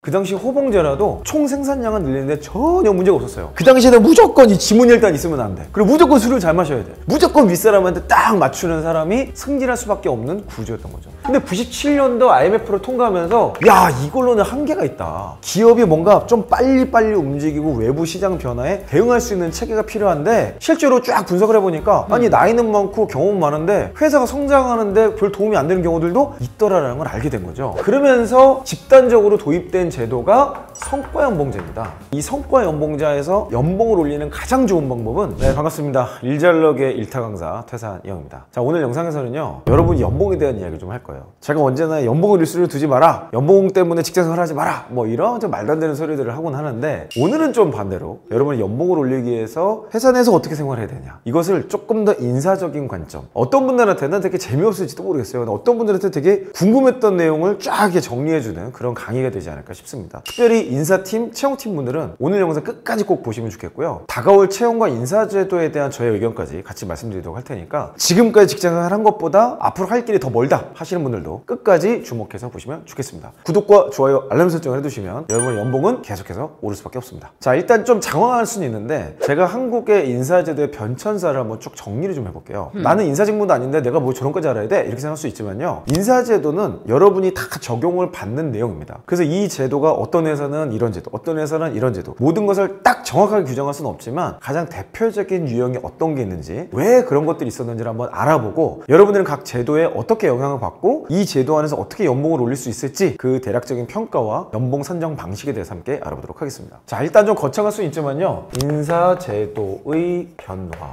그 당시 호봉제라도 총 생산량은 늘리는데 전혀 문제가 없었어요. 그 당시에는 무조건 이 지문이 일단 있으면 안 돼. 그리고 무조건 술을 잘 마셔야 돼. 무조건 윗사람한테 딱 맞추는 사람이 승진할 수밖에 없는 구조였던 거죠. 근데 97년도 IMF를 통과하면서 야, 이걸로는 한계가 있다. 기업이 뭔가 좀 빨리빨리 움직이고 외부 시장 변화에 대응할 수 있는 체계가 필요한데, 실제로 쫙 분석을 해보니까 아니 나이는 많고 경험은 많은데 회사가 성장하는데 별 도움이 안 되는 경우들도 있더라라는 걸 알게 된 거죠. 그러면서 집단적으로 도입된 제도가 성과연봉제입니다. 이 성과연봉제에서 연봉을 올리는 가장 좋은 방법은, 네, 반갑습니다. 일잘력의 일타 강사 퇴사한이형입니다. 자, 오늘 영상에서는요, 여러분 연봉에 대한 이야기 좀 할 거예요. 제가 언제나 연봉을 일수를 두지 마라, 연봉 때문에 직장생활 하지 마라, 뭐 이런 좀 말도 안 되는 소리들을 하곤 하는데, 오늘은 좀 반대로 여러분의 연봉을 올리기 위해서 회사 내에서 어떻게 생활해야 되냐, 이것을 조금 더 인사적인 관점, 어떤 분들한테는 되게 재미없을지도 모르겠어요. 어떤 분들한테 되게 궁금했던 내용을 쫙 이렇게 정리해주는 그런 강의가 되지 않을까 싶습니다. 특별히 인사팀, 채용팀 분들은 오늘 영상 끝까지 꼭 보시면 좋겠고요. 다가올 채용과 인사제도에 대한 저의 의견까지 같이 말씀드리도록 할 테니까, 지금까지 직장생활 한 것보다 앞으로 할 길이 더 멀다 하시는 분들도 끝까지 주목해서 보시면 좋겠습니다. 구독과 좋아요, 알람 설정을 해두시면 여러분의 연봉은 계속해서 오를 수밖에 없습니다. 자, 일단 좀 장황할 수는 있는데 제가 한국의 인사제도의 변천사를 한번 쭉 정리를 좀 해볼게요. 나는 인사직무도 아닌데 내가 뭐 저런 까지 알아야 돼? 이렇게 생각할 수 있지만요, 인사제도는 여러분이 다 적용을 받는 내용입니다. 그래서 이 제도가 어떤 회사는 이런 제도, 어떤 회사는 이런 제도, 모든 것을 딱 정확하게 규정할 수는 없지만 가장 대표적인 유형이 어떤 게 있는지, 왜 그런 것들이 있었는지를 한번 알아보고, 여러분들은 각 제도에 어떻게 영향을 받고 이 제도 안에서 어떻게 연봉을 올릴 수 있을지, 그 대략적인 평가와 연봉 선정 방식에 대해서 함께 알아보도록 하겠습니다. 자, 일단 좀 거창할 수 있지만요, 인사제도의 변화.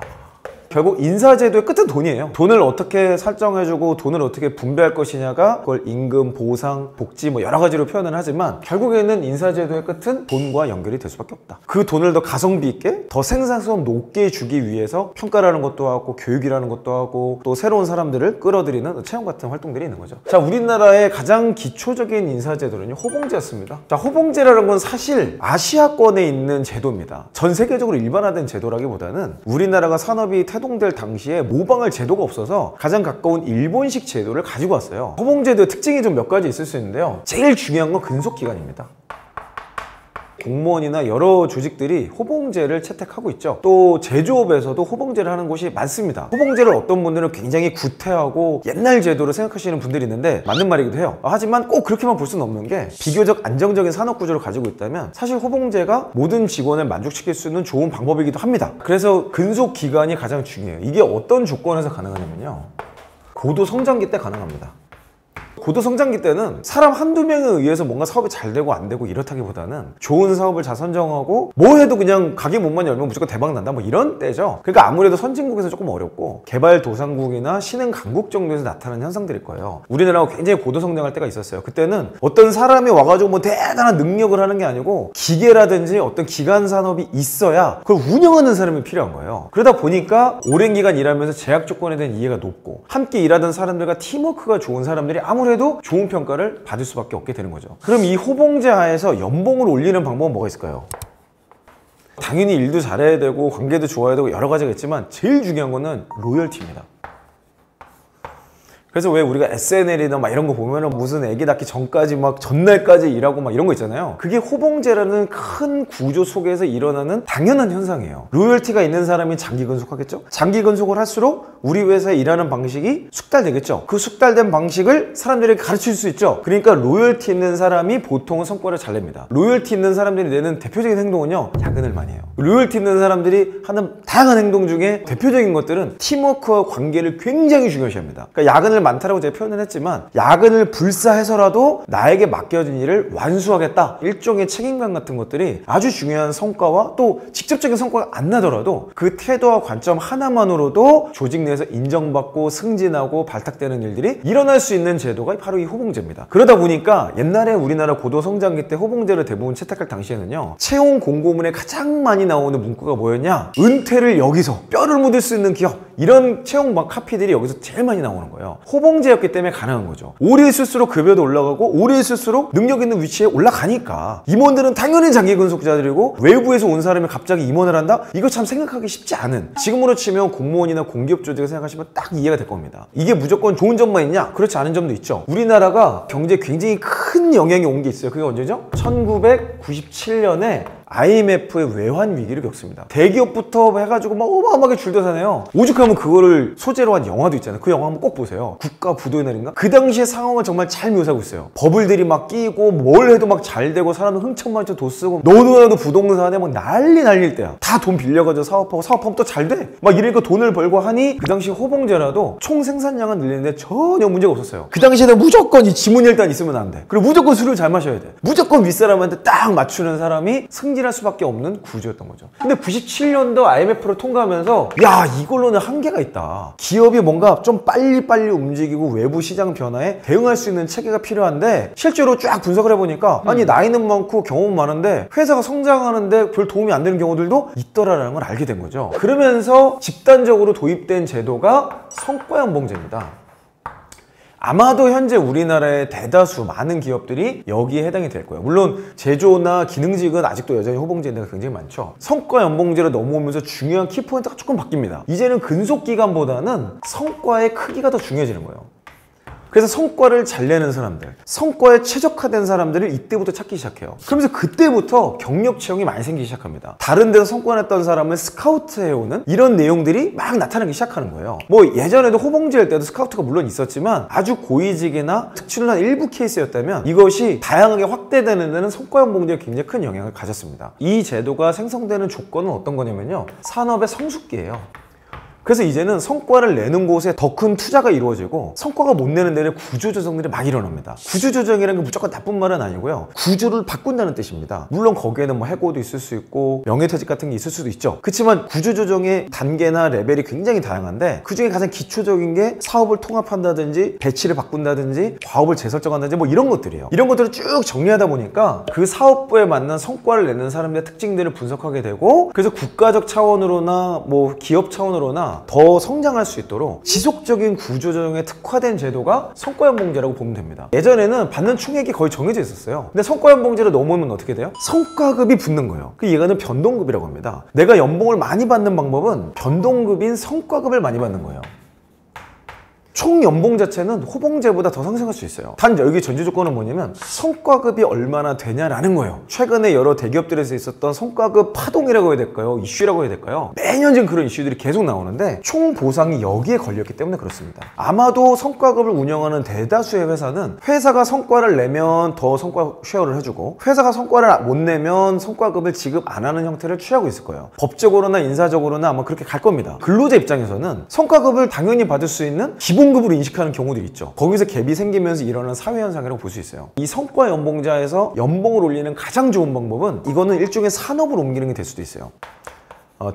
결국 인사제도의 끝은 돈이에요. 돈을 어떻게 설정해주고 돈을 어떻게 분배할 것이냐가, 그걸 임금, 보상, 복지 뭐 여러 가지로 표현을 하지만 결국에는 인사제도의 끝은 돈과 연결이 될 수밖에 없다. 그 돈을 더 가성비 있게, 더 생산성 높게 주기 위해서 평가라는 것도 하고 교육이라는 것도 하고 또 새로운 사람들을 끌어들이는 채용 같은 활동들이 있는 거죠. 자, 우리나라의 가장 기초적인 인사제도는요, 호봉제였습니다. 자, 호봉제라는 건 사실 아시아권에 있는 제도입니다. 전 세계적으로 일반화된 제도라기보다는 우리나라가 산업이 태동될 당시에 모방할 제도가 없어서 가장 가까운 일본식 제도를 가지고 왔어요. 호봉제도의 특징이 좀 몇 가지 있을 수 있는데요, 제일 중요한 건 근속기간입니다. 공무원이나 여러 조직들이 호봉제를 채택하고 있죠. 또 제조업에서도 호봉제를 하는 곳이 많습니다. 호봉제를 어떤 분들은 굉장히 구태하고 옛날 제도로 생각하시는 분들이 있는데 맞는 말이기도 해요. 하지만 꼭 그렇게만 볼 수는 없는 게, 비교적 안정적인 산업 구조를 가지고 있다면 사실 호봉제가 모든 직원을 만족시킬 수 있는 좋은 방법이기도 합니다. 그래서 근속 기간이 가장 중요해요. 이게 어떤 조건에서 가능하냐면요, 고도 성장기 때 가능합니다. 고도 성장기 때는 사람 한두 명에 의해서 뭔가 사업이 잘 되고 안 되고 이렇다기보다는 좋은 사업을 잘 선정하고 뭐 해도 그냥 가게 문만 열면 무조건 대박 난다, 뭐 이런 때죠. 그러니까 아무래도 선진국에서 조금 어렵고 개발도상국이나 신흥 강국 정도에서 나타나는 현상들일 거예요. 우리나라가 굉장히 고도 성장할 때가 있었어요. 그때는 어떤 사람이 와가지고 뭐 대단한 능력을 하는 게 아니고 기계라든지 어떤 기간 산업이 있어야 그걸 운영하는 사람이 필요한 거예요. 그러다 보니까 오랜 기간 일하면서 제약 조건에 대한 이해가 높고 함께 일하던 사람들과 팀워크가 좋은 사람들이 아무래도 좋은 평가를 받을 수밖에 없게 되는 거죠. 그럼 이 호봉제 하에서 연봉을 올리는 방법은 뭐가 있을까요? 당연히 일도 잘해야 되고 관계도 좋아야 되고 여러 가지가 있지만 제일 중요한 거는 로열티입니다. 그래서 왜 우리가 SNL이나 막 이런 거 보면은 무슨 애기 낳기 전까지 막 전날까지 일하고 막 이런 거 있잖아요. 그게 호봉제라는 큰 구조 속에서 일어나는 당연한 현상이에요. 로열티가 있는 사람이 장기 근속하겠죠? 장기 근속을 할수록 우리 회사에 일하는 방식이 숙달되겠죠? 그 숙달된 방식을 사람들에게 가르칠 수 있죠? 그러니까 로열티 있는 사람이 보통은 성과를 잘 냅니다. 로열티 있는 사람들이 내는 대표적인 행동은요, 야근을 많이 해요. 로열티 있는 사람들이 하는 다양한 행동 중에 대표적인 것들은 팀워크와 관계를 굉장히 중요시합니다. 그러니까 야근을 많다라고 제가 표현을 했지만, 야근을 불사해서라도 나에게 맡겨진 일을 완수하겠다, 일종의 책임감 같은 것들이 아주 중요한 성과와 또 직접적인 성과가 안 나더라도 그 태도와 관점 하나만으로도 조직 내에서 인정받고 승진하고 발탁되는 일들이 일어날 수 있는 제도가 바로 이 호봉제입니다. 그러다 보니까 옛날에 우리나라 고도 성장기 때 호봉제를 대부분 채택할 당시에는요, 채용 공고문에 가장 많이 나오는 문구가 뭐였냐, 은퇴를 여기서 뼈를 묻을 수 있는 기업, 이런 채용 카피들이 여기서 제일 많이 나오는 거예요. 호봉제였기 때문에 가능한 거죠. 오래 있을수록 급여도 올라가고 오래 있을수록 능력 있는 위치에 올라가니까 임원들은 당연히 장기 근속자들이고 외부에서 온 사람이 갑자기 임원을 한다? 이거 참 생각하기 쉽지 않은, 지금으로 치면 공무원이나 공기업 조직을 생각하시면 딱 이해가 될 겁니다. 이게 무조건 좋은 점만 있냐? 그렇지 않은 점도 있죠. 우리나라가 경제에 굉장히 큰 영향이 온 게 있어요. 그게 언제죠? 1997년에 IMF의 외환 위기를 겪습니다. 대기업부터 해가지고 막 어마어마하게 줄도사네요. 오죽하면 그거를 소재로 한 영화도 있잖아요. 그 영화 한번 꼭 보세요. 국가 부도의 날인가? 그 당시의 상황을 정말 잘 묘사하고 있어요. 버블들이 막 끼고 뭘 해도 막 잘 되고 사람들 흥청망청 돈 쓰고 너도나도 부동산에 막 난리일 때야. 다 돈 빌려가지고 사업하면 또 잘 돼. 막 이러니까 돈을 벌고 하니 그 당시 호봉제라도 총 생산량은 늘리는데 전혀 문제가 없었어요. 그 당시에는 무조건 이 지문 일단 있으면 안 돼. 그리고 무조건 술을 잘 마셔야 돼. 무조건 윗사람한테 딱 맞추는 사람이 승진할 수밖에 없는 구조였던 거죠. 근데 97년도 IMF를 통과하면서 야, 이걸로는 한계가 있다. 기업이 뭔가 좀 빨리빨리 움직이고 외부 시장 변화에 대응할 수 있는 체계가 필요한데, 실제로 쫙 분석을 해보니까 아니 나이는 많고 경험은 많은데 회사가 성장하는데 별 도움이 안 되는 경우들도 있더라라는 걸 알게 된 거죠. 그러면서 집단적으로 도입된 제도가 성과연봉제입니다. 아마도 현재 우리나라의 대다수 많은 기업들이 여기에 해당이 될 거예요. 물론 제조나 기능직은 아직도 여전히 호봉제가 굉장히 많죠. 성과 연봉제로 넘어오면서 중요한 키포인트가 조금 바뀝니다. 이제는 근속기간보다는 성과의 크기가 더 중요해지는 거예요. 그래서 성과를 잘 내는 사람들, 성과에 최적화된 사람들을 이때부터 찾기 시작해요. 그러면서 그때부터 경력 채용이 많이 생기기 시작합니다. 다른 데서 성과 냈던 사람을 스카우트해오는 이런 내용들이 막 나타나기 시작하는 거예요. 뭐 예전에도 호봉제일 때도 스카우트가 물론 있었지만 아주 고위직이나 특출난 일부 케이스였다면 이것이 다양하게 확대되는 데는 성과연봉제에 굉장히 큰 영향을 가졌습니다. 이 제도가 생성되는 조건은 어떤 거냐면요, 산업의 성숙기예요. 그래서 이제는 성과를 내는 곳에 더 큰 투자가 이루어지고 성과가 못 내는 데는 구조조정들이 많이 일어납니다. 구조조정이라는 게 무조건 나쁜 말은 아니고요. 구조를 바꾼다는 뜻입니다. 물론 거기에는 뭐 해고도 있을 수 있고 명예퇴직 같은 게 있을 수도 있죠. 그렇지만 구조조정의 단계나 레벨이 굉장히 다양한데 그중에 가장 기초적인 게 사업을 통합한다든지 배치를 바꾼다든지 과업을 재설정한다든지 뭐 이런 것들이에요. 이런 것들을 쭉 정리하다 보니까 그 사업부에 맞는 성과를 내는 사람들의 특징들을 분석하게 되고, 그래서 국가적 차원으로나 뭐 기업 차원으로나 더 성장할 수 있도록 지속적인 구조조정에 특화된 제도가 성과연봉제라고 보면 됩니다. 예전에는 받는 총액이 거의 정해져 있었어요. 근데 성과연봉제로 넘어오면 어떻게 돼요? 성과급이 붙는 거예요. 그 얘가는 변동급이라고 합니다. 내가 연봉을 많이 받는 방법은 변동급인 성과급을 많이 받는 거예요. 총 연봉 자체는 호봉제보다 더 상승할 수 있어요. 단 여기 전제 조건은 뭐냐면 성과급이 얼마나 되냐라는 거예요. 최근에 여러 대기업들에서 있었던 성과급 파동이라고 해야 될까요? 이슈라고 해야 될까요? 매년 지금 그런 이슈들이 계속 나오는데 총 보상이 여기에 걸렸기 때문에 그렇습니다. 아마도 성과급을 운영하는 대다수의 회사는 회사가 성과를 내면 더 성과 쉐어를 해주고 회사가 성과를 못 내면 성과급을 지급 안 하는 형태를 취하고 있을 거예요. 법적으로나 인사적으로나 아마 그렇게 갈 겁니다. 근로자 입장에서는 성과급을 당연히 받을 수 있는 기본급으로 인식하는 경우들이 있죠. 거기서 갭이 생기면서 일어나는 사회현상이라고 볼 수 있어요. 이 성과 연봉자에서 연봉을 올리는 가장 좋은 방법은 이거는 일종의 산업으로 옮기는 게 될 수도 있어요.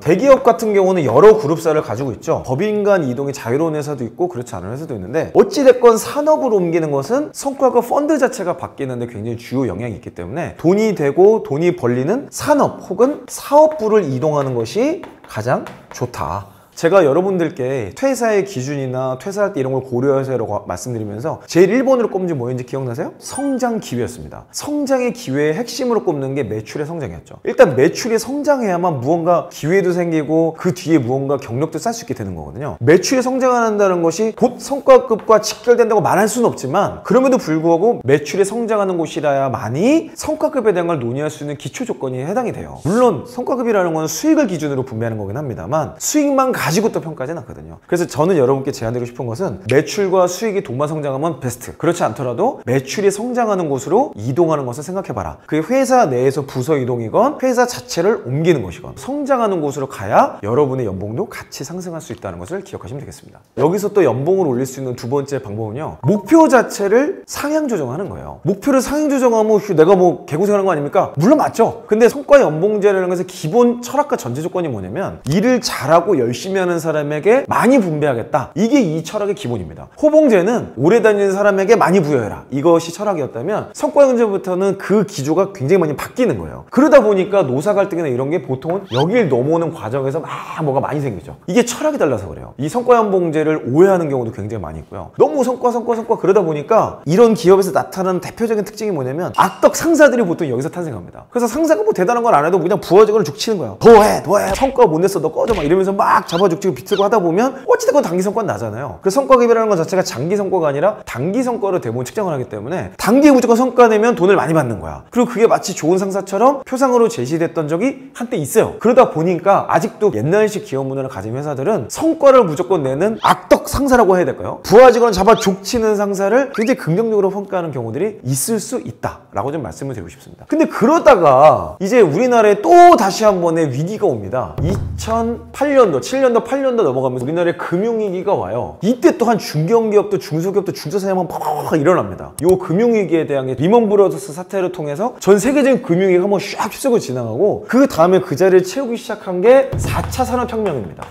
대기업 같은 경우는 여러 그룹사를 가지고 있죠. 법인 간 이동이 자유로운 회사도 있고 그렇지 않은 회사도 있는데 어찌됐건 산업으로 옮기는 것은 성과급 펀드 자체가 바뀌는데 굉장히 주요 영향이 있기 때문에 돈이 되고 돈이 벌리는 산업 혹은 사업부를 이동하는 것이 가장 좋다. 제가 여러분들께 퇴사의 기준이나 퇴사할 때 이런 걸 고려하세요라고 말씀드리면서 제일 1번으로 꼽은 게 뭐였는지 기억나세요? 성장 기회였습니다. 성장의 기회의 핵심으로 꼽는 게 매출의 성장이었죠. 일단 매출이 성장해야만 무언가 기회도 생기고 그 뒤에 무언가 경력도 쌓을 수 있게 되는 거거든요. 매출이 성장한다는 것이 곧 성과급과 직결된다고 말할 수는 없지만 그럼에도 불구하고 매출이 성장하는 곳이라야만이 성과급에 대한 걸 논의할 수 있는 기초 조건이 해당이 돼요. 물론 성과급이라는 건 수익을 기준으로 분배하는 거긴 합니다만 수익만 가지고 또 평가하지는 않거든요. 그래서 저는 여러분께 제안드리고 싶은 것은 매출과 수익이 동반 성장하면 베스트. 그렇지 않더라도 매출이 성장하는 곳으로 이동하는 것을 생각해봐라. 그게 회사 내에서 부서 이동이건 회사 자체를 옮기는 것이건 성장하는 곳으로 가야 여러분의 연봉도 같이 상승할 수 있다는 것을 기억하시면 되겠습니다. 여기서 또 연봉을 올릴 수 있는 두 번째 방법은요, 목표 자체를 상향 조정하는 거예요. 목표를 상향 조정하면 내가 뭐 개고생하는 거 아닙니까? 물론 맞죠. 근데 성과 연봉제라는 것의 기본 철학과 전제 조건이 뭐냐면 일을 잘하고 열심히 열심히 하는 사람에게 많이 분배하겠다. 이게 이 철학의 기본입니다. 호봉제는 오래 다니는 사람에게 많이 부여해라. 이것이 철학이었다면 성과경제부터는 그 기조가 굉장히 많이 바뀌는 거예요. 그러다 보니까 노사 갈등이나 이런 게 보통은 여길 넘어오는 과정에서 막 뭐가 많이 생기죠. 이게 철학이 달라서 그래요. 이 성과연봉제를 오해하는 경우도 굉장히 많이 있고요. 너무 성과 그러다 보니까 이런 기업에서 나타나는 대표적인 특징이 뭐냐면 악덕 상사들이 보통 여기서 탄생합니다. 그래서 상사가 뭐 대단한 건 안 해도 그냥 부하직원을 죽치는 거예요. 더해 성과 못 냈어 너 꺼져 막 이러면서 막 잡아죽치고 비틀고 하다 보면 어찌됐건 단기 성과는 나잖아요. 그래서 성과급이라는 것 자체가 장기 성과가 아니라 단기 성과로 대부분 측정을 하기 때문에 단기에 무조건 성과 내면 돈을 많이 받는 거야. 그리고 그게 마치 좋은 상사처럼 표상으로 제시됐던 적이 한때 있어요. 그러다 보니까 아직도 옛날식 기업 문화를 가진 회사들은 성과를 무조건 내는 악덕 상사라고 해야 될까요? 부하 직원을 잡아 족치는 상사를 굉장히 긍정적으로 평가하는 경우들이 있을 수 있다라고 좀 말씀을 드리고 싶습니다. 근데 그러다가 이제 우리나라에 또 다시 한 번의 위기가 옵니다. 2008년도, 7년도, 8년도 넘어가면서 우리나라에 금융위기가 와요. 이때 또한 중견기업도 중소기업도 중소사회만 팍팍 일어납니다. 이 금융위기에 대한 게 리먼 브러더스 사태를 통해서 전 세계적인 금융위기가 한번 샥 휩쓸고 지나가고 그 다음에 그 자리를 채우기 시작한 게 4차 산업혁명입니다.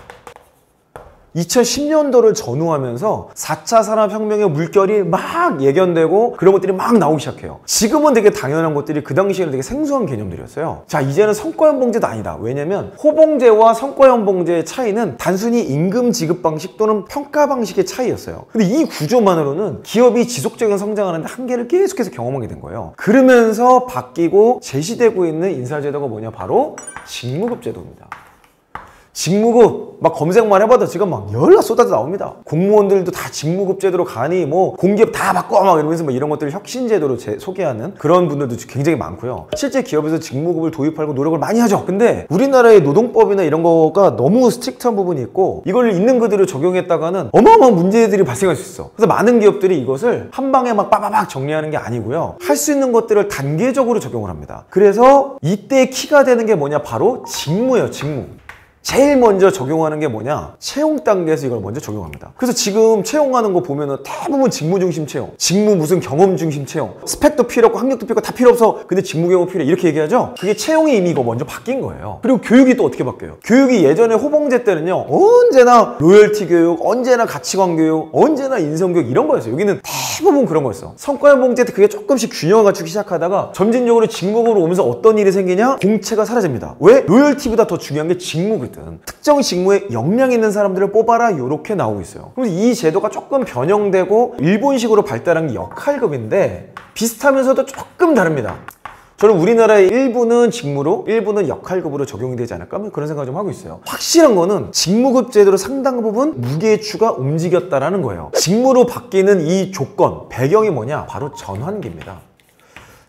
2010년도를 전후하면서 4차 산업혁명의 물결이 막 예견되고 그런 것들이 막 나오기 시작해요. 지금은 되게 당연한 것들이 그 당시에는 되게 생소한 개념들이었어요. 자, 이제는 성과연봉제도 아니다. 왜냐면 호봉제와 성과연봉제의 차이는 단순히 임금 지급 방식 또는 평가 방식의 차이였어요. 근데 이 구조만으로는 기업이 지속적인 성장하는데 한계를 계속해서 경험하게 된 거예요. 그러면서 바뀌고 제시되고 있는 인사제도가 뭐냐? 바로 직무급제도입니다. 직무급 막 검색만 해봐도 지금 막 연락 쏟아져 나옵니다. 공무원들도 다 직무급 제도로 가니 뭐 공기업 다 바꿔 막 이러면서 뭐 이런 것들을 혁신제도로 소개하는 그런 분들도 굉장히 많고요. 실제 기업에서 직무급을 도입하려고 노력을 많이 하죠. 근데 우리나라의 노동법이나 이런 거가 너무 스트릭트한 부분이 있고 이걸 있는 그대로 적용했다가는 어마어마한 문제들이 발생할 수 있어. 그래서 많은 기업들이 이것을 한 방에 막 빠바박 정리하는 게 아니고요. 할 수 있는 것들을 단계적으로 적용을 합니다. 그래서 이때 키가 되는 게 뭐냐? 바로 직무예요. 직무. 제일 먼저 적용하는 게 뭐냐? 채용 단계에서 이걸 먼저 적용합니다. 그래서 지금 채용하는 거 보면은 대부분 직무 중심 채용, 직무 무슨 경험 중심 채용, 스펙도 필요 없고 학력도 필요 없고 다 필요 없어. 근데 직무 경험 필요해. 이렇게 얘기하죠? 그게 채용이 이미 이거 먼저 바뀐 거예요. 그리고 교육이 또 어떻게 바뀌어요? 교육이 예전에 호봉제 때는요, 언제나 로열티 교육, 언제나 가치관 교육, 언제나 인성 교육 이런 거였어요. 여기는 대부분 그런 거였어. 성과연봉제 때 그게 조금씩 균형을 갖추기 시작하다가 점진적으로 직무급으로 오면서 어떤 일이 생기냐? 공채가 사라집니다. 왜? 로열티보다 더 중요한 게 직무급. 특정 직무에 역량 있는 사람들을 뽑아라 이렇게 나오고 있어요. 그럼 이 제도가 조금 변형되고 일본식으로 발달한 게 역할급인데 비슷하면서도 조금 다릅니다. 저는 우리나라의 일부는 직무로 일부는 역할급으로 적용이 되지 않을까 그런 생각 좀 하고 있어요. 확실한 거는 직무급 제도로 상당 부분 무게추가 움직였다라는 거예요. 직무로 바뀌는 이 조건, 배경이 뭐냐? 바로 전환기입니다.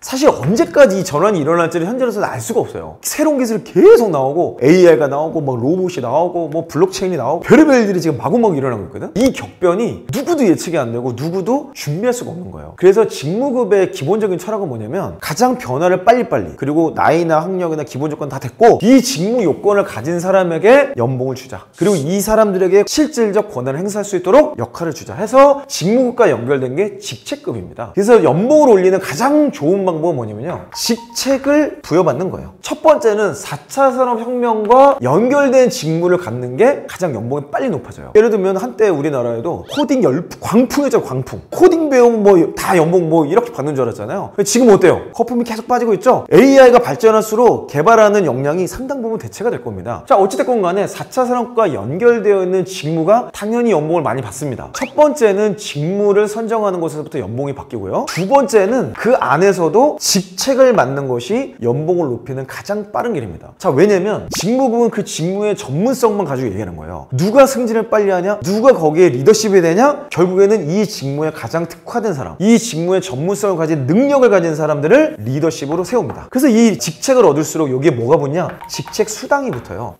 사실 언제까지 이 전환이 일어날지는 현재로서는 알 수가 없어요. 새로운 기술이 계속 나오고 AI가 나오고 막 로봇이 나오고 뭐 블록체인이 나오고 별의별 일들이 지금 마구마구 일어나고 있거든. 이 격변이 누구도 예측이 안 되고 누구도 준비할 수가 없는 거예요. 그래서 직무급의 기본적인 철학은 뭐냐면 가장 변화를 빨리빨리 그리고 나이나 학력이나 기본 조건 다 됐고 이 직무 요건을 가진 사람에게 연봉을 주자. 그리고 이 사람들에게 실질적 권한을 행사할 수 있도록 역할을 주자 해서 직무급과 연결된 게 직책급입니다. 그래서 연봉을 올리는 가장 좋은 방법은 뭐냐면요, 직책을 부여받는 거예요. 첫 번째는 4차 산업혁명과 연결된 직무를 갖는 게 가장 연봉이 빨리 높아져요. 예를 들면 한때 우리나라에도 코딩 광풍이죠. 광풍. 코딩 배우면 뭐 다 연봉 뭐 이렇게 받는 줄 알았잖아요. 지금 어때요? 거품이 계속 빠지고 있죠. AI가 발전할수록 개발하는 역량이 상당 부분 대체가 될 겁니다. 자, 어찌됐건 간에 4차 산업과 연결되어 있는 직무가 당연히 연봉을 많이 받습니다. 첫 번째는 직무를 선정하는 곳에서부터 연봉이 바뀌고요. 두 번째는 그 안에서도 직책을 맡는 것이 연봉을 높이는 가장 빠른 길입니다. 자, 왜냐면 직무급은 그 직무의 전문성만 가지고 얘기하는 거예요. 누가 승진을 빨리 하냐? 누가 거기에 리더십이 되냐? 결국에는 이 직무에 가장 특화된 사람, 이 직무의 전문성을 가진 능력을 가진 사람들을 리더십으로 세웁니다. 그래서 이 직책을 얻을수록 여기에 뭐가 붙냐? 직책 수당이 붙어요.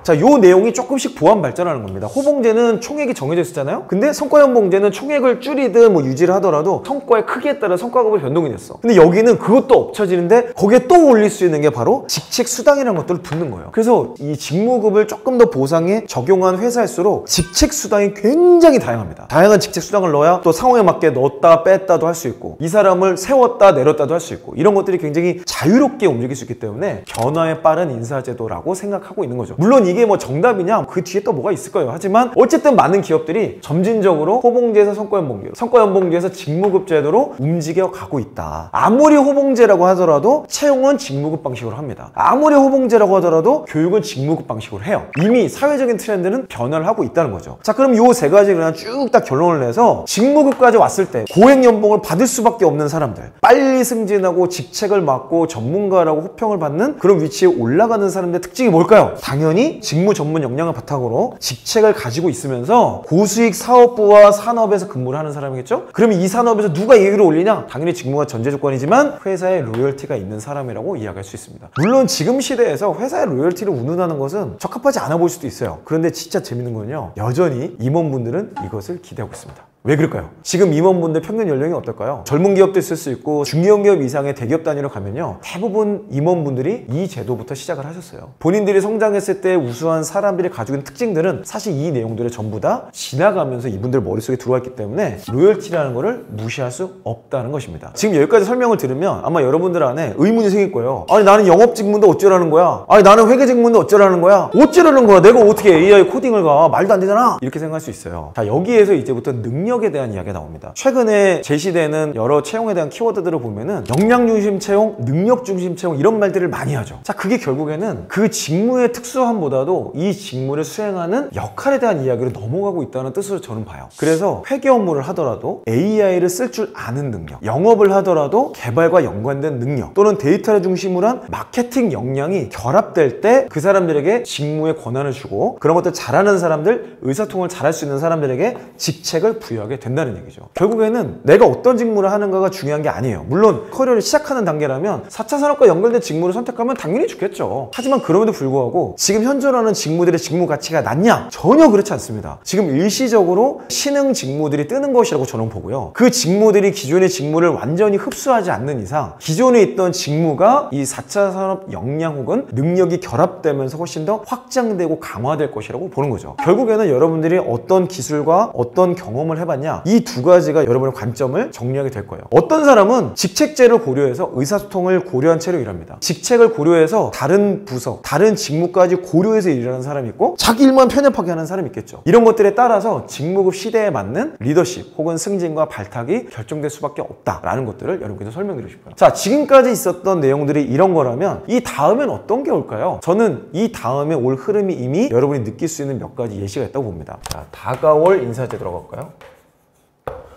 자, 요 내용이 조금씩 보완 발전하는 겁니다. 호봉제는 총액이 정해져 있었잖아요. 근데 성과연봉제는 총액을 줄이든 뭐 유지를 하더라도 성과의 크기에 따라 성과급이 변동이 됐어. 근데 여기는 그것도 엎쳐지는데 거기에 또 올릴 수 있는 게 바로 직책 수당이라는 것들을 붙는 거예요. 그래서 이 직무급을 조금 더 보상에 적용한 회사일수록 직책 수당이 굉장히 다양합니다. 다양한 직책 수당을 넣어야 또 상황에 맞게 넣었다 뺐다도 할 수 있고 이 사람을 세웠다 내렸다도 할 수 있고 이런 것들이 굉장히 자유롭게 움직일 수 있기 때문에 변화에 빠른 인사제도라고 생각하고 있는 거죠. 물론 이게 이게 뭐 정답이냐? 그 뒤에 또 뭐가 있을 거예요. 하지만 어쨌든 많은 기업들이 점진적으로 호봉제에서 성과연봉제로, 성과연봉제에서 직무급 제도로 움직여 가고 있다. 아무리 호봉제라고 하더라도 채용은 직무급 방식으로 합니다. 아무리 호봉제라고 하더라도 교육은 직무급 방식으로 해요. 이미 사회적인 트렌드는 변화를 하고 있다는 거죠. 자, 그럼 요 세 가지 그냥 쭉 다 결론을 내서 직무급까지 왔을 때 고액 연봉을 받을 수밖에 없는 사람들, 빨리 승진하고 직책을 맡고 전문가라고 호평을 받는 그런 위치에 올라가는 사람들의 특징이 뭘까요? 당연히 직무 전문 역량을 바탕으로 직책을 가지고 있으면서 고수익 사업부와 산업에서 근무를 하는 사람이겠죠? 그러면 이 산업에서 누가 얘기를 올리냐? 당연히 직무가 전제 조건이지만 회사에 로열티가 있는 사람이라고 이야기할 수 있습니다. 물론 지금 시대에서 회사에 로열티를 운운하는 것은 적합하지 않아 보일 수도 있어요. 그런데 진짜 재밌는 건요, 여전히 임원분들은 이것을 기대하고 있습니다. 왜 그럴까요? 지금 임원분들 평균 연령이 어떨까요? 젊은 기업도 있을 수 있고 중견 기업 이상의 대기업 단위로 가면요, 대부분 임원분들이 이 제도부터 시작을 하셨어요. 본인들이 성장했을 때 우수한 사람들이 가지고 있는 특징들은 사실 이 내용들을 전부 다 지나가면서 이분들 머릿속에 들어와 있기 때문에 로열티라는 거를 무시할 수 없다는 것입니다. 지금 여기까지 설명을 들으면 아마 여러분들 안에 의문이 생길 거예요. 아니 나는 영업 직무인데 어쩌라는 거야? 아니 나는 회계 직무인데 어쩌라는 거야? 어쩌라는 거야? 내가 어떻게 AI 코딩을 가? 말도 안 되잖아. 이렇게 생각할 수 있어요. 자, 여기에서 이제부터 능력에 대한 이야기가 나옵니다. 최근에 제시되는 여러 채용에 대한 키워드들을 보면은 역량 중심 채용, 능력 중심 채용 이런 말들을 많이 하죠. 자, 그게 결국에는 그 직무의 특수함보다도 이 직무를 수행하는 역할에 대한 이야기로 넘어가고 있다는 뜻으로 저는 봐요. 그래서 회계 업무를 하더라도 AI를 쓸 줄 아는 능력, 영업을 하더라도 개발과 연관된 능력, 또는 데이터를 중심으로 한 마케팅 역량이 결합될 때 그 사람들에게 직무의 권한을 주고, 그런 것들 잘하는 사람들, 의사통을 잘할 수 있는 사람들에게 직책을 부여하게 된다는 얘기죠. 결국에는 내가 어떤 직무를 하는가가 중요한 게 아니에요. 물론 커리어를 시작하는 단계라면 4차 산업과 연결된 직무를 선택하면 당연히 좋겠죠. 하지만 그럼에도 불구하고 지금 현존하는 직무들의 직무 가치가 낮냐? 전혀 그렇지 않습니다. 지금 일시적으로 신흥 직무들이 뜨는 것이라고 저는 보고요, 그 직무들이 기존의 직무를 완전히 흡수하지 않는 이상 기존에 있던 직무가 이 4차 산업 역량 혹은 능력이 결합되면서 훨씬 더 확장되고 강화될 것이라고 보는 거죠. 결국에는 여러분들이 어떤 기술과 어떤 경험을 해봤냐, 이 두 가지가 여러분의 관점을 정리하게 될 거예요. 어떤 사람은 직책제를 고려해서 의사소통을 고려한 채로 일합니다. 직책을 고려해서 다른 부서, 다른 직무까지 고려해서 일하는 사람이 있고, 자기 일만 편협하게 하는 사람이 있겠죠. 이런 것들에 따라서 직무급 시대에 맞는 리더십 혹은 승진과 발탁이 결정될 수밖에 없다라는 것들을 여러분께서 설명드리고 싶어요. 자, 지금까지 있었던 내용들이 이런 거라면 이 다음엔 어떤 게 올까요? 저는 이 다음에 올 흐름이 이미 여러분이 느낄 수 있는 몇 가지 예시가 있다고 봅니다. 자, 다가올 인사제 들어갈까요?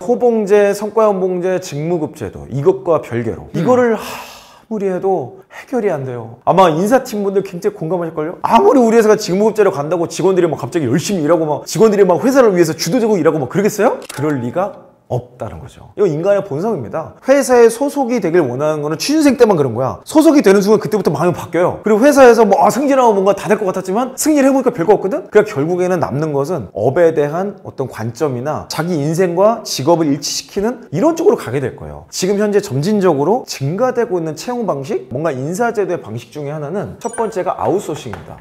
호봉제, 성과연봉제, 직무급제도, 이것과 별개로 이거를 아무리 해도 해결이 안 돼요. 아마 인사팀분들 굉장히 공감하실걸요? 아무리 우리 회사가 직무급제로 간다고 직원들이 막 갑자기 열심히 일하고 막 직원들이 막 회사를 위해서 주도적으로 일하고 막 그러겠어요? 그럴 리가 없다는 거죠. 이거 인간의 본성입니다. 회사에 소속이 되길 원하는 거는 취준생 때만 그런 거야. 소속이 되는 순간 그때부터 마음이 바뀌어요. 그리고 회사에서 뭐 승진하고 뭔가 다 될 것 같았지만 승진을 해보니까 별거 없거든? 그러니까 결국에는 남는 것은 업에 대한 어떤 관점이나 자기 인생과 직업을 일치시키는 이런 쪽으로 가게 될 거예요. 지금 현재 점진적으로 증가되고 있는 채용 방식, 뭔가 인사제도의 방식 중에 하나는 첫 번째가 아웃소싱입니다.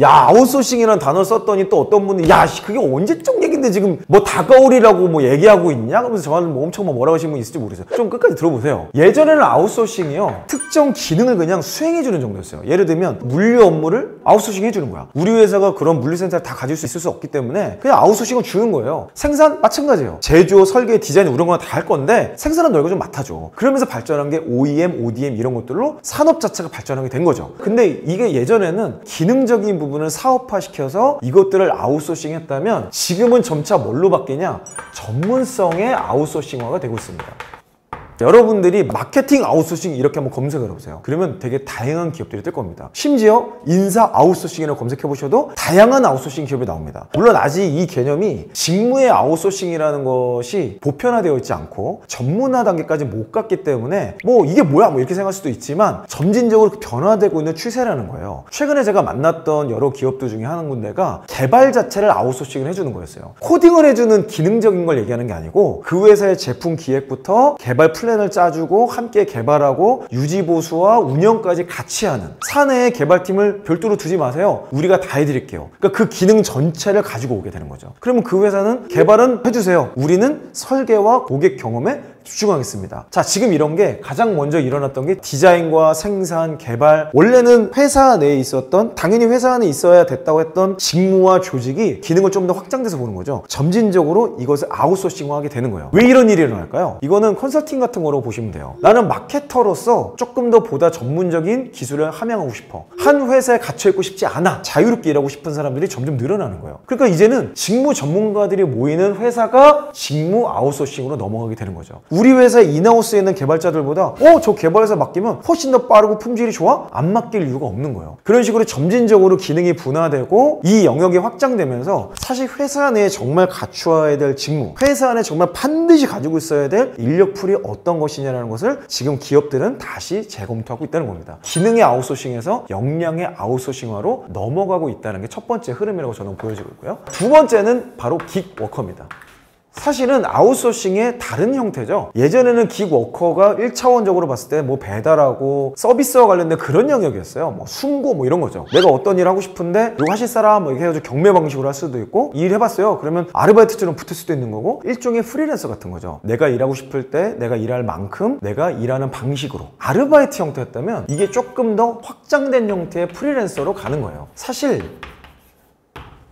야, 아웃소싱이라는 단어 썼더니 또 어떤 분이 야, 그게 언제적 얘긴데 지금 뭐 다가오리라고 뭐 얘기하고 있냐? 그러면서 저한테 뭐 엄청 뭐라고 하시는 분 있을지 모르겠어요. 좀 끝까지 들어보세요. 예전에는 아웃소싱이요, 특정 기능을 그냥 수행해주는 정도였어요. 예를 들면 물류 업무를 아웃소싱 해주는 거야. 우리 회사가 그런 물류센터를 다 가질 수 있을 수 없기 때문에 그냥 아웃소싱을 주는 거예요. 생산 마찬가지예요. 제조, 설계, 디자인 이런 거나 다 할 건데 생산은 너희가 좀 맡아줘. 그러면서 발전한 게 OEM, ODM 이런 것들로 산업 자체가 발전하게 된 거죠. 근데 이게 예전에는 기능적인 부분을 사업화시켜서 이것들을 아웃소싱 했다면 지금은 점차 뭘로 바뀌냐? 전문성의 아웃소싱화가 되고 있습니다. 여러분들이 마케팅 아웃소싱 이렇게 한번 검색을 해보세요. 그러면 되게 다양한 기업들이 뜰 겁니다. 심지어 인사 아웃소싱이라고 검색해 보셔도 다양한 아웃소싱 기업이 나옵니다. 물론 아직 이 개념이 직무의 아웃소싱이라는 것이 보편화되어 있지 않고 전문화 단계까지 못 갔기 때문에 뭐 이게 뭐야 뭐 이렇게 생각할 수도 있지만 점진적으로 변화되고 있는 추세라는 거예요. 최근에 제가 만났던 여러 기업들 중에 한 군데가 개발 자체를 아웃소싱을 해주는 거였어요. 코딩을 해주는 기능적인 걸 얘기하는 게 아니고 그 회사의 제품 기획부터 개발 플랜을 짜주고 함께 개발하고 유지 보수와 운영까지 같이 하는, 사내에 개발팀을 별도로 두지 마세요. 우리가 다 해드릴게요. 그러니까 그 기능 전체를 가지고 오게 되는 거죠. 그러면 그 회사는 개발은 해주세요. 우리는 설계와 고객 경험에 집중하겠습니다. 자, 지금 이런 게 가장 먼저 일어났던 게 디자인과 생산, 개발. 원래는 회사 내에 있었던, 당연히 회사 안에 있어야 됐다고 했던 직무와 조직이 기능을 좀 더 확장돼서 보는 거죠. 점진적으로 이것을 아웃소싱화하게 되는 거예요. 왜 이런 일이 일어날까요? 이거는 컨설팅 같은 거로 보시면 돼요. 나는 마케터로서 조금 더 보다 전문적인 기술을 함양하고 싶어. 한 회사에 갇혀있고 싶지 않아. 자유롭게 일하고 싶은 사람들이 점점 늘어나는 거예요. 그러니까 이제는 직무 전문가들이 모이는 회사가 직무 아웃소싱으로 넘어가게 되는 거죠. 우리 회사 인하우스에 있는 개발자들보다 저 개발사 맡기면 훨씬 더 빠르고 품질이 좋아? 안 맡길 이유가 없는 거예요. 그런 식으로 점진적으로 기능이 분화되고 이 영역이 확장되면서 사실 회사 내에 정말 갖추어야 될 직무, 회사 안에 정말 반드시 가지고 있어야 될 인력풀이 어떤 것이냐라는 것을 지금 기업들은 다시 재검토하고 있다는 겁니다. 기능의 아웃소싱에서 역량의 아웃소싱화로 넘어가고 있다는 게 첫 번째 흐름이라고 저는 보여지고 있고요. 두 번째는 바로 긱워커입니다. 사실은 아웃소싱의 다른 형태죠. 예전에는 긱워커가 1차원적으로 봤을 때 뭐 배달하고 서비스와 관련된 그런 영역이었어요. 뭐 숨고 뭐 이런 거죠. 내가 어떤 일 하고 싶은데 이거 하실 사람 뭐 이렇게 해가지고 경매 방식으로 할 수도 있고, 이 일 해봤어요 그러면 아르바이트처럼 붙을 수도 있는 거고, 일종의 프리랜서 같은 거죠. 내가 일하고 싶을 때 내가 일할 만큼 내가 일하는 방식으로 아르바이트 형태였다면 이게 조금 더 확장된 형태의 프리랜서로 가는 거예요. 사실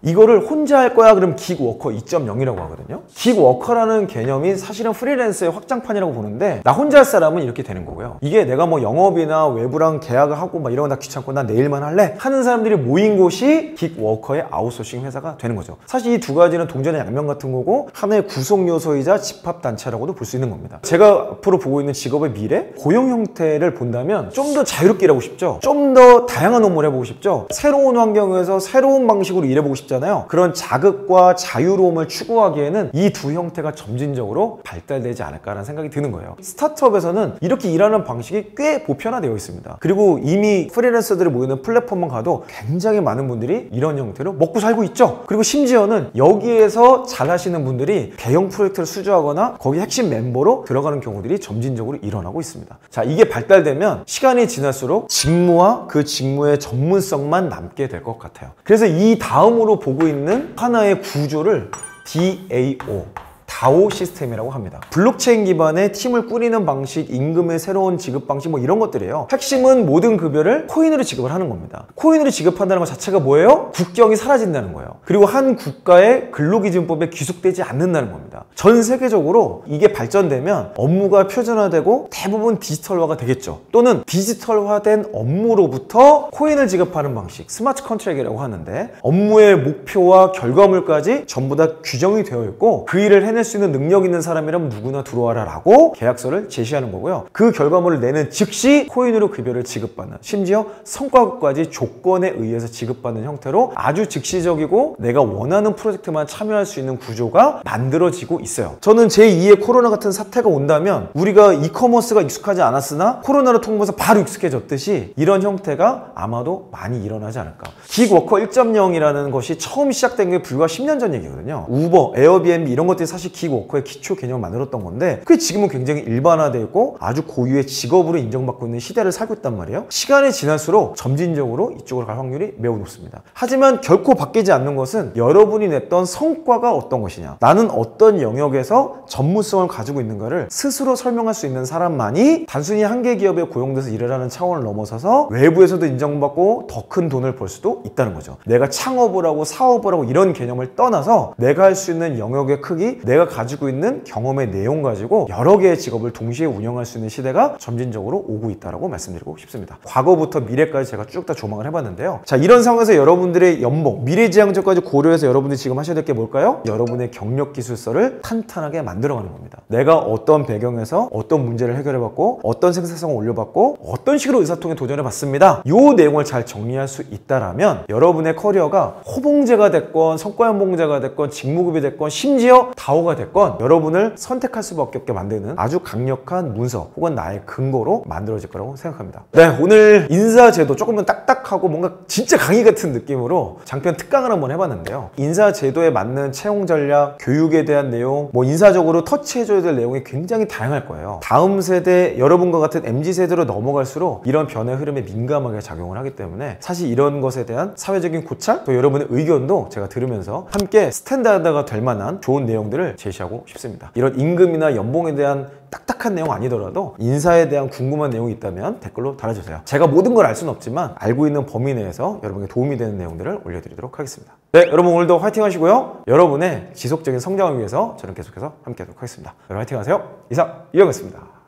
이거를 혼자 할 거야 그럼 긱워커 2.0이라고 하거든요. 긱워커라는 개념이 사실은 프리랜서의 확장판이라고 보는데, 나 혼자 할 사람은 이렇게 되는 거고요. 이게 내가 뭐 영업이나 외부랑 계약을 하고 막 이런 거 다 귀찮고 나 내일만 할래 하는 사람들이 모인 곳이 긱워커의 아웃소싱 회사가 되는 거죠. 사실 이 두 가지는 동전의 양면 같은 거고 하나의 구성 요소이자 집합단체라고도 볼 수 있는 겁니다. 제가 앞으로 보고 있는 직업의 미래, 고용 형태를 본다면 좀 더 자유롭게 일하고 싶죠. 좀 더 다양한 업무를 해보고 싶죠. 새로운 환경에서 새로운 방식으로 일해보고 싶죠. 그런 자극과 자유로움을 추구하기에는 이 두 형태가 점진적으로 발달되지 않을까라는 생각이 드는 거예요. 스타트업에서는 이렇게 일하는 방식이 꽤 보편화되어 있습니다. 그리고 이미 프리랜서들이 모이는 플랫폼만 가도 굉장히 많은 분들이 이런 형태로 먹고 살고 있죠. 그리고 심지어는 여기에서 잘하시는 분들이 대형 프로젝트를 수주하거나 거기 핵심 멤버로 들어가는 경우들이 점진적으로 일어나고 있습니다. 자, 이게 발달되면 시간이 지날수록 직무와 그 직무의 전문성만 남게 될 것 같아요. 그래서 이 다음으로 보고 있는 하나의 구조를 DAO, 다오 시스템이라고 합니다. 블록체인 기반의 팀을 꾸리는 방식, 임금의 새로운 지급 방식 뭐 이런 것들이에요. 핵심은 모든 급여를 코인으로 지급을 하는 겁니다. 코인으로 지급한다는 것 자체가 뭐예요? 국경이 사라진다는 거예요. 그리고 한 국가의 근로기준법에 귀속되지 않는다는 겁니다. 전 세계적으로 이게 발전되면 업무가 표준화되고 대부분 디지털화가 되겠죠. 또는 디지털화된 업무로부터 코인을 지급하는 방식, 스마트 컨트랙이라고 하는데, 업무의 목표와 결과물까지 전부 다 규정이 되어 있고 그 일을 해낼 수 있는 능력 있는 사람이라면 누구나 들어와라 라고 계약서를 제시하는 거고요. 그 결과물을 내는 즉시 코인으로 급여를 지급받는, 심지어 성과급까지 조건에 의해서 지급받는 형태로 아주 즉시적이고 내가 원하는 프로젝트만 참여할 수 있는 구조가 만들어지고 있어요. 저는 제2의 코로나 같은 사태가 온다면 우리가 이커머스가 익숙하지 않았으나 코로나를 통해서 바로 익숙해졌듯이 이런 형태가 아마도 많이 일어나지 않을까. 긱워커 1.0이라는 것이 처음 시작된 게 불과 10년 전 얘기거든요. 우버, 에어비앤비 이런 것들이 사실 긱워커의 기초 개념을 만들었던 건데, 그게 지금은 굉장히 일반화되어 있고 아주 고유의 직업으로 인정받고 있는 시대를 살고 있단 말이에요. 시간이 지날수록 점진적으로 이쪽으로 갈 확률이 매우 높습니다. 하지만 결코 바뀌지 않는 것은 여러분이 냈던 성과가 어떤 것이냐, 나는 어떤 영역에서 전문성을 가지고 있는가를 스스로 설명할 수 있는 사람만이 단순히 한 개 기업에 고용돼서 일을 하는 차원을 넘어서서 외부에서도 인정받고 더 큰 돈을 벌 수도 있다는 거죠. 내가 창업을 하고 사업을 하고 이런 개념을 떠나서 내가 할 수 있는 영역의 크기, 내가 가지고 있는 경험의 내용 가지고 여러 개의 직업을 동시에 운영할 수 있는 시대가 점진적으로 오고 있다고 말씀드리고 싶습니다. 과거부터 미래까지 제가 쭉 다 조망을 해봤는데요. 자, 이런 상황에서 여러분들의 연봉, 미래지향적까지 고려해서 여러분들이 지금 하셔야 될 게 뭘까요? 여러분의 경력 기술서를 탄탄하게 만들어가는 겁니다. 내가 어떤 배경에서 어떤 문제를 해결해봤고 어떤 생산성을 올려봤고 어떤 식으로 의사통에 도전해봤습니다. 이 내용을 잘 정리할 수 있다라면 여러분의 커리어가 호봉제가 됐건 성과연봉제가 됐건 직무급이 됐건 심지어 다오가 됐건 여러분을 선택할 수밖에 없게 만드는 아주 강력한 문서 혹은 나의 근거로 만들어질 거라고 생각합니다. 네, 오늘 인사제도 조금은 딱딱하고 뭔가 진짜 강의 같은 느낌으로 장편 특강을 한번 해봤는데요. 인사제도에 맞는 채용 전략, 교육에 대한 내용, 뭐 인사적으로 터치해줘야 될 내용이 굉장히 다양할 거예요. 다음 세대, 여러분과 같은 MZ세대로 넘어갈수록 이런 변화의 흐름에 민감하게 작용을 하기 때문에 사실 이런 것에 대한 사회적인 고찰, 또 여러분의 의견도 제가 들으면서 함께 스탠다드가 될 만한 좋은 내용들을 제시하고 싶습니다. 이런 임금이나 연봉에 대한 딱딱한 내용 아니더라도 인사에 대한 궁금한 내용이 있다면 댓글로 달아주세요. 제가 모든 걸 알 수는 없지만 알고 있는 범위 내에서 여러분에게 도움이 되는 내용들을 올려드리도록 하겠습니다. 네, 여러분 오늘도 화이팅 하시고요. 여러분의 지속적인 성장을 위해서 저는 계속해서 함께 하도록 하겠습니다. 여러분 화이팅 하세요. 이상 이영이었습니다.